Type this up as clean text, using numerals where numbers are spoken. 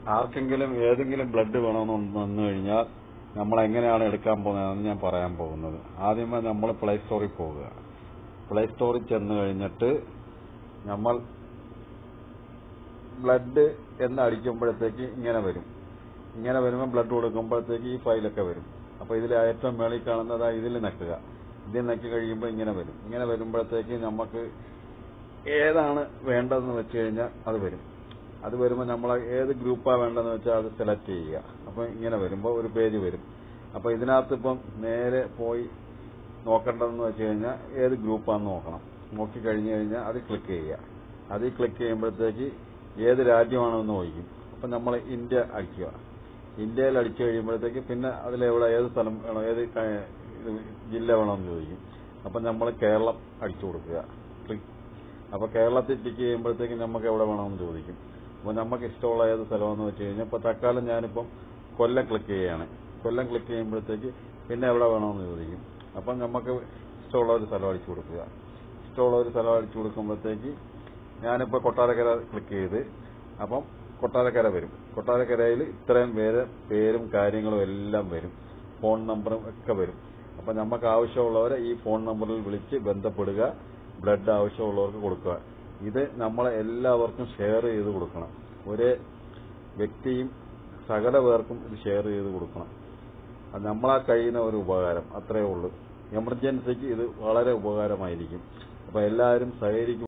ആർക്കെങ്കിലും ഏതെങ്കിലും ബ്ലഡ് വേണമെന്ന് വന്നു കഴിഞ്ഞാൽ നമ്മൾ എങ്ങനെയാണ് എടുക്കാൻ പോകുന്നതെന്ന് ഞാൻ പറയാൻ പോകുന്നത്. ആദ്യമേ നമ്മൾ പ്ലേ സ്റ്റോറിൽ പോവുക. പ്ലേ സ്റ്റോറിൽ ചെന്ന് കഴിഞ്ഞിട്ട് നമ്മൾ ബ്ലഡ് എന്ന് അടിക്കുമ്പോഴത്തേക്ക് ഇങ്ങനെ വരും. ഇങ്ങനെ വരുമ്പോൾ ബ്ലഡ് കൊടുക്കുമ്പോഴത്തേക്ക് ഈ ഫയലൊക്കെ വരും. അപ്പോൾ ഇതിൽ ഏറ്റവും മേളിൽ കാണുന്നത് ഇതിൽ നിൽക്കുക. ഇതിൽ നിൽക്കി കഴിയുമ്പോൾ ഇങ്ങനെ വരും. ഇങ്ങനെ വരുമ്പോഴത്തേക്ക് നമുക്ക് ഏതാണ് വേണ്ടതെന്ന് വെച്ച് കഴിഞ്ഞാൽ അത് വരും. അത് വരുമ്പോൾ നമ്മൾ ഏത് ഗ്രൂപ്പാണ് വേണ്ടതെന്ന് വെച്ചാൽ അത് സെലക്ട് ചെയ്യുക. അപ്പോൾ ഇങ്ങനെ വരുമ്പോൾ ഒരു പേജ് വരും. അപ്പോൾ ഇതിനകത്ത് ഇപ്പം നേരെ പോയി നോക്കേണ്ടതെന്ന് വെച്ച് കഴിഞ്ഞാൽ ഏത് ഗ്രൂപ്പാണെന്ന് നോക്കണം. നോക്കിക്കഴിഞ്ഞ് കഴിഞ്ഞാൽ അത് ക്ലിക്ക് ചെയ്യുക. അതിൽ ക്ലിക്ക് ചെയ്യുമ്പോഴത്തേക്ക് ഏത് രാജ്യമാണെന്ന് ചോദിക്കും. അപ്പം നമ്മൾ ഇന്ത്യ അടിക്കുക. ഇന്ത്യയിൽ അടിച്ചു കഴിയുമ്പോഴത്തേക്ക് പിന്നെ അതിലെവിടെ ഏത് സ്ഥലം വേണോ, ഏത് ജില്ല വേണമെന്ന് ചോദിക്കും. അപ്പം നമ്മൾ കേരളം അടിച്ചു കൊടുക്കുക. അപ്പോൾ കേരളത്തിൽ ടിക്ക് ചെയ്യുമ്പോഴത്തേക്ക് നമുക്ക് എവിടെ വേണമെന്ന് ചോദിക്കും. അപ്പോൾ നമുക്ക് ഇഷ്ടമുള്ള ഏത് സ്ഥലമെന്ന് വെച്ച് കഴിഞ്ഞാൽ ഇപ്പോൾ തൽക്കാലം ഞാനിപ്പം കൊല്ലം ക്ലിക്ക് ചെയ്യുകയാണ്. കൊല്ലം ക്ലിക്ക് ചെയ്യുമ്പോഴത്തേക്ക് പിന്നെ എവിടെ വേണമെന്ന് ചോദിക്കും. അപ്പം നമുക്ക് ഇഷ്ടമുള്ള ഒരു സ്ഥലം അടിച്ചു കൊടുക്കുക. ഇഷ്ടമുള്ള ഒരു സ്ഥലം അടിച്ചു കൊടുക്കുമ്പോഴത്തേക്ക് ഞാനിപ്പോൾ കൊട്ടാരക്കര ക്ലിക്ക് ചെയ്ത് അപ്പം കൊട്ടാരക്കര വരും. കൊട്ടാരക്കരയിൽ ഇത്രയും പേരും കാര്യങ്ങളും എല്ലാം വരും. ഫോൺ നമ്പറും ഒക്കെ വരും. അപ്പം നമുക്ക് ആവശ്യമുള്ളവരെ ഈ ഫോൺ നമ്പറിൽ വിളിച്ച് ബന്ധപ്പെടുക. ബ്ലഡ് ആവശ്യമുള്ളവർക്ക് കൊടുക്കുക. ഇത് നമ്മളെ എല്ലാവർക്കും ഷെയർ ചെയ്ത് കൊടുക്കണം. ഒരേ വ്യക്തിയും സകല പേർക്കും ഇത് ഷെയർ ചെയ്ത് കൊടുക്കണം. അത് നമ്മളാ കഴിയുന്ന ഒരു ഉപകാരം അത്രയേ ഉള്ളൂ. എമർജൻസിക്ക് ഇത് വളരെ ഉപകാരമായിരിക്കും. അപ്പോൾ എല്ലാവരും സഹകരിക്കും.